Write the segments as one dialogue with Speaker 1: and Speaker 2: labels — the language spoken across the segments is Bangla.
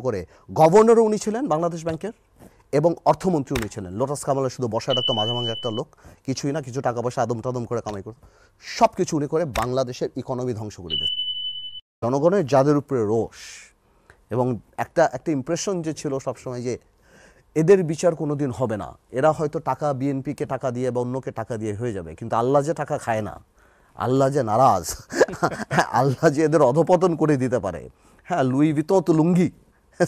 Speaker 1: করে গভর্নরও উনি ছিলেন বাংলাদেশ ব্যাংকের এবং অর্থমন্ত্রী উনি ছিলেন। লোটাস কামালের শুধু বসা একটা মাঝামাঝি একটা লোক, কিছুই না, কিছু টাকা পয়সা আদম টাদম করে কামাই করে সব কিছু উনি করে বাংলাদেশের ইকোনমি ধ্বংস করে দিয়েছে। জনগণের যাদের উপরে রোষ এবং একটা একটা ইমপ্রেশন যে ছিল সবসময় যে এদের বিচার কোনোদিন হবে না, এরা হয়তো টাকা বিএনপিকে টাকা দিয়ে বা অন্যকে টাকা দিয়ে হয়ে যাবে, কিন্তু আল্লাহ যে টাকা খায় না, আল্লাহ যে নারাজ, আল্লাহ যে এদের অধপতন করে দিতে পারে। হ্যাঁ, লুই ভিতো তো লুঙ্গি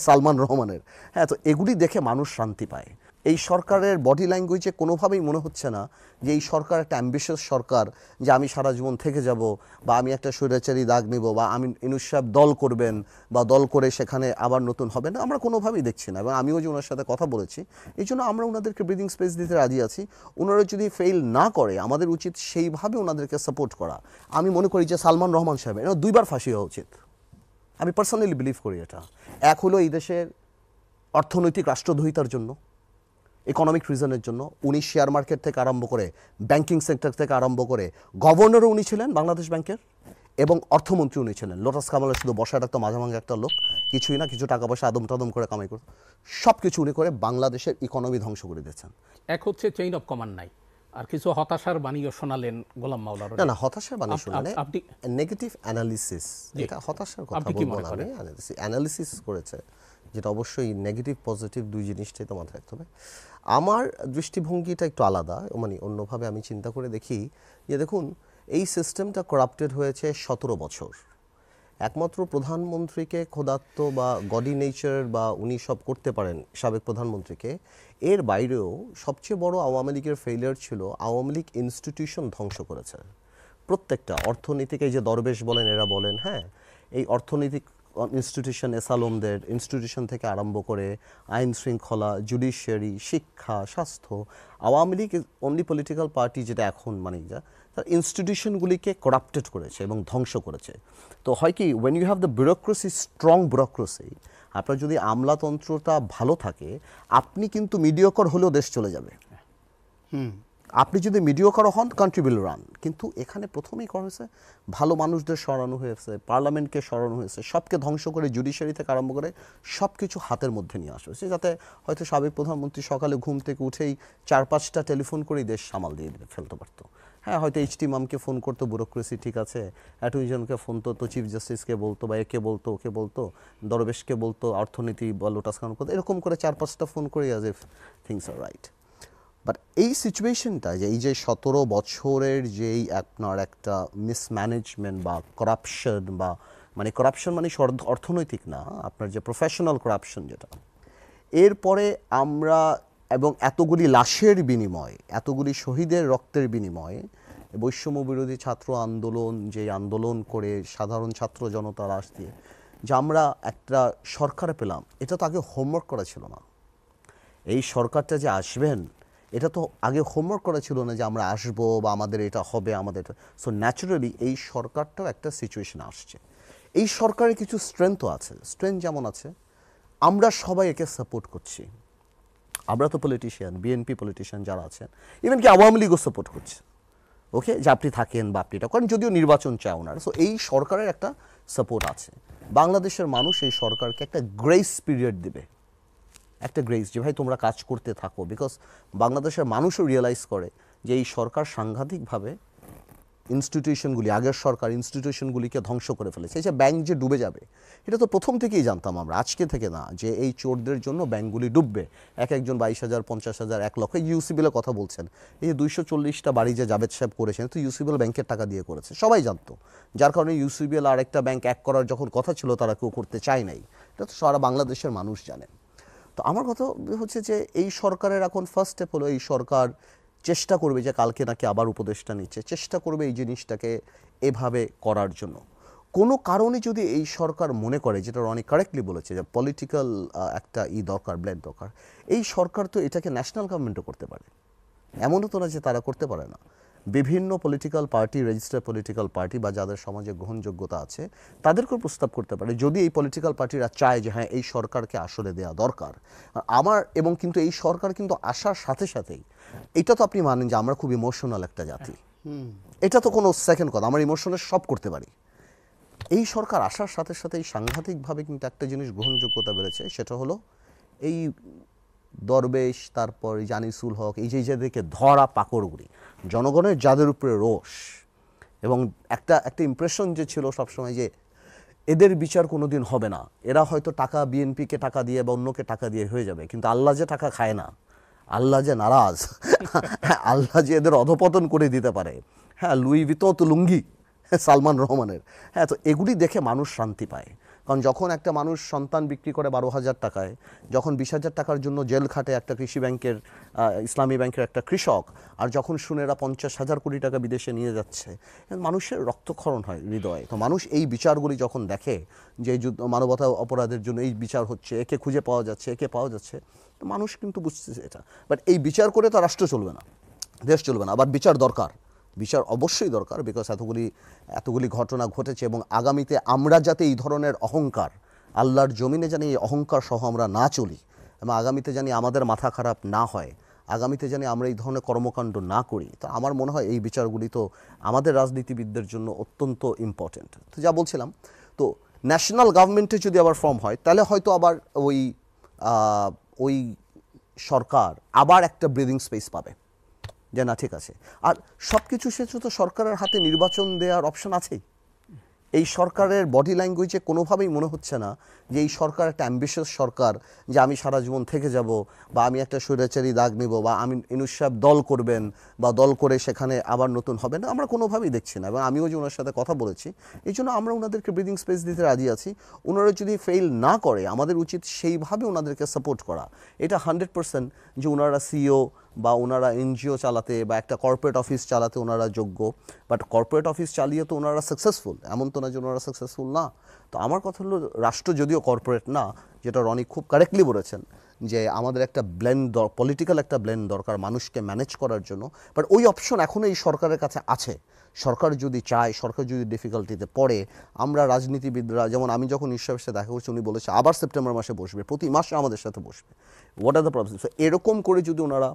Speaker 1: সালমান রহমানের, হ্যাঁ, তো এগুলি দেখে মানুষ শান্তি পায়। এই সরকারের বডি ল্যাঙ্গুয়েজে কোনোভাবেই মনে হচ্ছে না যে এই সরকার একটা অ্যাম্বিশিয়াস সরকার, যে আমি সারা জীবন থেকে যাব, বা আমি একটা স্বৈরাচারী দাগ নেব, বা আমি ইউনূস সাহেব দল করবেন বা দল করে সেখানে আবার নতুন হবে না, আমরা কোনোভাবেই দেখছি না। এবং আমিও যে ওনার সাথে কথা বলেছি, এই জন্য আমরা ওনাদেরকে ব্রিদিং স্পেস দিতে রাজি আছি। ওনারা যদি ফেল না করে আমাদের উচিত সেইভাবে ওনাদেরকে সাপোর্ট করা। আমি মনে করি যে সালমান রহমান সাহেবের দুইবার ফাঁসি হওয়া উচিত। আমি পার্সোনালি বিলিভ করি এটা। এক হলো এই দেশের অর্থনৈতিক রাষ্ট্রদ্রোহিতার জন্য, ইকোনমিক রিজনের জন্য। উনি শেয়ার মার্কেট থেকে আরম্ভ করে ব্যাংকিং সেক্টর থেকে আরম্ভ করে গভর্নরও উনি ছিলেন বাংলাদেশ ব্যাংকের এবং অর্থমন্ত্রী উনি ছিলেন। লোটাস কামালের শুধু বসার একটা মাঝামাঝি একটা লোক, কিছুই না, কিছু টাকা পয়সা আদম টাদম করে কামাই করে সব কিছু উনি করে বাংলাদেশের ইকোনমি ধ্বংস করে দিয়েছেন।
Speaker 2: এক হচ্ছে চেইন অফ কমান্ড নাই, আর কিছু হতাশার বাণীও শোনালেন গোলাম মাওলার।
Speaker 1: না, হতাশার বাণী শুনলে আপনি নেগেটিভ অ্যানালিসিস, এটা হতাশার কথা বলবো না, আমি অ্যানালিসিস করেছে, যেটা অবশ্যই নেগেটিভ পজিটিভ দুই জিনিসটাই তো মাথায় রাখতে হবে। আমার দৃষ্টিভঙ্গিটা একটু আলাদা, মানে অন্যভাবে আমি চিন্তা করে দেখি যে দেখুন, এই সিস্টেমটা করাপ্টেড হয়েছে 17 বছর। একমাত্র প্রধানমন্ত্রীকে খোদাত্ত বা গডি নেচার বা উনি সব করতে পারেন সাবেক প্রধানমন্ত্রীকে, এর বাইরেও সবচেয়ে বড় আওয়ামী লীগের ফেলিয়ার ছিল আওয়ামী লীগ ইনস্টিটিউশন ধ্বংস করেছে। প্রত্যেকটা অর্থনীতিকে, যে দরবেশ বলেন এরা বলেন, হ্যাঁ, এই অর্থনৈতিক ইনস্টিটিউশন, এসালমদের ইনস্টিটিউশন থেকে আরম্ভ করে আইন শৃঙ্খলা, জুডিশিয়ারি, শিক্ষা, স্বাস্থ্য, Awami League only political party যেটা এখন মানে যা, তার ইনস্টিটিউশনগুলিকে করাপ্টেড করেছে এবং ধ্বংস করেছে। তো হয় কি, when you have the bureaucracy, strong bureaucracy, আপনার যদি আমলাতন্ত্রটা ভালো থাকে, আপনি কিন্তু মিডিওকর হলেও দেশ চলে যাবে। আপনি যদি মিডিওকর হন, কান্ট্রি উইল রান। কিন্তু এখানে প্রথমেই করা হয়েছে, ভালো মানুষদের সরানো হয়েছে, পার্লামেন্টকে সরানো হয়েছে, সবকে ধ্বংস করে জুডিশিয়ারি থেকে আরম্ভ করে সব কিছু হাতের মধ্যে নিয়ে আসা হয়েছে, যাতে হয়তো সাবেক প্রধানমন্ত্রী সকালে ঘুম থেকে উঠেই 4-5টা টেলিফোন করেই দেশ সামাল দিয়ে ফেলতে পারতো। হ্যাঁ, হয়তো এইচটি মামকে ফোন করতো, ব্যুরোক্রেসি ঠিক আছে, অ্যাটর্নি জেনারেলকে ফোন তো চিফ জাস্টিসকে বলতো, বা একে বলতো, ওকে বলতো, দরবেশকে বলতো, অর্থনীতি বা লোটাস খান করতো, এরকম করে 4-5টা ফোন করে as if things are right. But এই সিচুয়েশনটা, যে এই যে 17 বছরের যেই আপনার একটা মিসম্যানেজমেন্ট বা করাপশন, বা মানে করাপশন মানে অর্থনৈতিক না, আপনার যে প্রফেশনাল করাপশন যেটা, এরপরে আমরা এবং এতগুলি লাশের বিনিময়, এতগুলি শহীদের রক্তের বিনিময়ে, বৈষম্য বিরোধী ছাত্র আন্দোলন, যে আন্দোলন করে সাধারণ ছাত্র জনতা লাশ দিয়ে যে আমরা একটা সরকার পেলাম, এটা তো আগে হোমওয়ার্ক করা ছিল না। এই সরকারটা যে আসবেন, এটা তো আগে হোমওয়ার্ক করা ছিল না যে আমরা আসবো বা আমাদের এটা হবে, আমাদের এটা। সো ন্যাচারালি এই সরকারটাও একটা সিচুয়েশন আসছে। এই সরকারের কিছু স্ট্রেংথও আছে। স্ট্রেংথ যেমন আছে, আমরা সবাই একে সাপোর্ট করছি। আমরা তো পলিটিশিয়ান, বিএনপি পলিটিশিয়ান যারা আছেন, ইভেন কি আওয়ামী লীগও সাপোর্ট করছে, ওকে, যে আপনি থাকেন বা আপনি এটা করেন, যদিও নির্বাচন চায় ওনারা। সো এই সরকারের একটা সাপোর্ট আছে। বাংলাদেশের মানুষ এই সরকারকে একটা গ্রেস পিরিয়ড দেবে, একটা গ্রেস, যে ভাই তোমরা কাজ করতে থাকো। বিকজ বাংলাদেশের মানুষও রিয়েলাইজ করে যে এই সরকার সাংঘাতিকভাবে ইনস্টিটিউশনগুলি, আগের সরকার ইনস্টিটিউশনগুলিকে ধ্বংস করে ফেলেছে। এই যে ব্যাংক যে ডুবে যাবে, এটা তো প্রথম থেকেই জানতাম আমরা, আজকে থেকে না, যে এই চোরদের জন্য ব্যাংকগুলি ডুববে। একজন 22,000, 50,000, 1 লক্ষ ইউসিবিএল কথা বলছেন। এই যে 240টা বাড়ি যে জাভেদ সাহেব করেছেন, তো ইউসিবিএল ব্যাংকের টাকা দিয়ে করেছে, সবাই জানতো। যার কারণে ইউসিবিএল আর একটা ব্যাংক এক করার যখন কথা ছিল, তারা কেউ করতে চায় নাই। এটা তো সারা বাংলাদেশের মানুষ জানেন। তো আমার কথা হচ্ছে যে এই সরকারের এখন ফার্স্ট স্টেপ হলো, এই সরকার চেষ্টা করবে, যে কালকে নাকি আবার উপদেষ্টা নিচ্ছে, চেষ্টা করবে এই জিনিসটাকে এভাবে করার জন্য। কোনো কারণে যদি এই সরকার মনে করে, যেটা অনেক কারেক্টলি বলেছে, যে পলিটিক্যাল একটা দরকার, ব্লেড দরকার, এই সরকার তো এটাকে ন্যাশনাল গভর্নমেন্টও করতে পারে। এমনও তো না যে তারা করতে পারে না। বিভিন্ন political party, registered political party বা যাদের সমাজে গ্রহণযোগ্যতা আছে, তাদেরকেও প্রস্তাব করতে পারে, যদি এই পলিটিক্যাল পার্টিরা চায় যে হ্যাঁ এই সরকারকে আসলে দেওয়া দরকার আমার। এবং কিন্তু এই সরকার কিন্তু আসার সাথে সাথেই, এটা তো আপনি মানেন যে আমরা খুব ইমোশনাল একটা জাতি, এটা তো কোনো সেকেন্ড কথা, আমরা ইমোশনাল সব করতে পারি। এই সরকার আসার সাথে সাথেই সাংঘাতিকভাবে কিন্তু একটা জিনিস গ্রহণযোগ্যতা বেড়েছে, সেটা হলো এই দরবেশ, তারপর জানিসুল হক, এই যে যাদেরকে ধরা পাকড়গুড়ি, জনগণের যাদের উপরে রোষ, এবং একটা ইমপ্রেশন যে ছিল সবসময় যে এদের বিচার কোনোদিন হবে না, এরা হয়তো টাকা বিএনপিকে টাকা দিয়ে বা অন্যকে টাকা দিয়ে হয়ে যাবে, কিন্তু আল্লাহ যে টাকা খায় না, আল্লাহ যে নারাজ, আল্লাহ যে এদের অধপতন করে দিতে পারে। হ্যাঁ, লুই ভিতো তো লুঙ্গি সালমান রহমানের। হ্যাঁ, তো এগুলি দেখে মানুষ শান্তি পায়। কারণ যখন একটা মানুষ সন্তান বিক্রি করে 12,000 টাকায়, যখন 20,000 টাকার জন্য জেল খাটে একটা কৃষি ব্যাংকের, ইসলামী ব্যাংকের একটা কৃষক, আর যখন শুনে এরা 50,000 কোটি টাকা বিদেশে নিয়ে যাচ্ছে, মানুষের রক্তক্ষরণ হয় হৃদয়ে। তো মানুষ এই বিচারগুলি যখন দেখে যে এই মানবতা অপরাধের জন্য এই বিচার হচ্ছে, একে খুঁজে পাওয়া যাচ্ছে, একে পাওয়া যাচ্ছে, তো মানুষ কিন্তু বুঝতেছে এটা। বাট এই বিচার করে তো রাষ্ট্র চলবে না, দেশ চলবে না। আবার বিচার দরকার, বিচার অবশ্যই দরকার, বিকজ এতগুলি ঘটনা ঘটেছে, এবং আগামীতে আমরা যাতে এই ধরনের অহংকার, আল্লাহর জমিনে জানি এই অহংকার সহ আমরা না চলি, এবং আগামীতে জানি আমাদের মাথা খারাপ না হয়, আগামীতে জানি আমরা এই ধরনের কর্মকাণ্ড না করি, তো আমার মনে হয় এই বিচারগুলি তো আমাদের রাজনীতিবিদদের জন্য অত্যন্ত ইম্পর্টেন্ট। তো যা বলছিলাম, তো ন্যাশনাল গভর্নমেন্টে যদি আবার ফর্ম হয়, তাহলে হয়তো আবার ওই সরকার আবার একটা ব্রিদিং স্পেস পাবে, যে না ঠিক আছে। আর সব কিছু শেষে তো সরকারের হাতে নির্বাচন দেওয়ার অপশন আছেই। এই সরকারের বডি ল্যাঙ্গুয়েজে কোনোভাবেই মনে হচ্ছে না যে এই সরকার একটা অ্যাম্বিশিয়াস সরকার, যে আমি সারা জীবন থেকে যাব, বা আমি একটা স্বৈরাচারী দাগ নেব, বা আমি ইউনূস সাহেব দল করবেন, বা দল করে সেখানে আবার নতুন হবে না, আমরা কোনোভাবেই দেখছি না। এবং আমিও যে ওনার সাথে কথা বলেছি, এই জন্য আমরা ওনাদেরকে ব্রিদিং স্পেস দিতে রাজি আছি। ওনারা যদি ফেল না করে, আমাদের উচিত সেইভাবে ওনাদেরকে সাপোর্ট করা। এটা 100% যে ওনারা সিইও বা ওনারা এনজিও চালাতে বা একটা কর্পোরেট অফিস চালাতে ওনারা যোগ্য, বাট কর্পোরেট অফিস চালিয়ে তো ওনারা সাকসেসফুল, এমন তো না যে ওনারা সাকসেসফুল না। তো আমার কথা হলো, রাষ্ট্র যদিও কর্পোরেট না, যেটা রনি খুব কারেক্টলি বলেছেন, যে আমাদের একটা পলিটিক্যাল একটা ব্লেন্ড দরকার মানুষকে ম্যানেজ করার জন্য, বাট ওই অপশন এখনও এই সরকারের কাছে আছে। সরকার যদি চায়, সরকার যদি ডিফিকাল্টিতে পড়ে, আমরা রাজনীতিবিদরা, যেমন আমি যখন ঈশ্বরের সাথে দেখা করছি, উনি বলেছে আবার সেপ্টেম্বর মাসে বসবে, প্রতি মাসে আমাদের সাথে বসবে, হোয়াট আর দ্য প্রবলেম। এরকম করে যদি ওনারা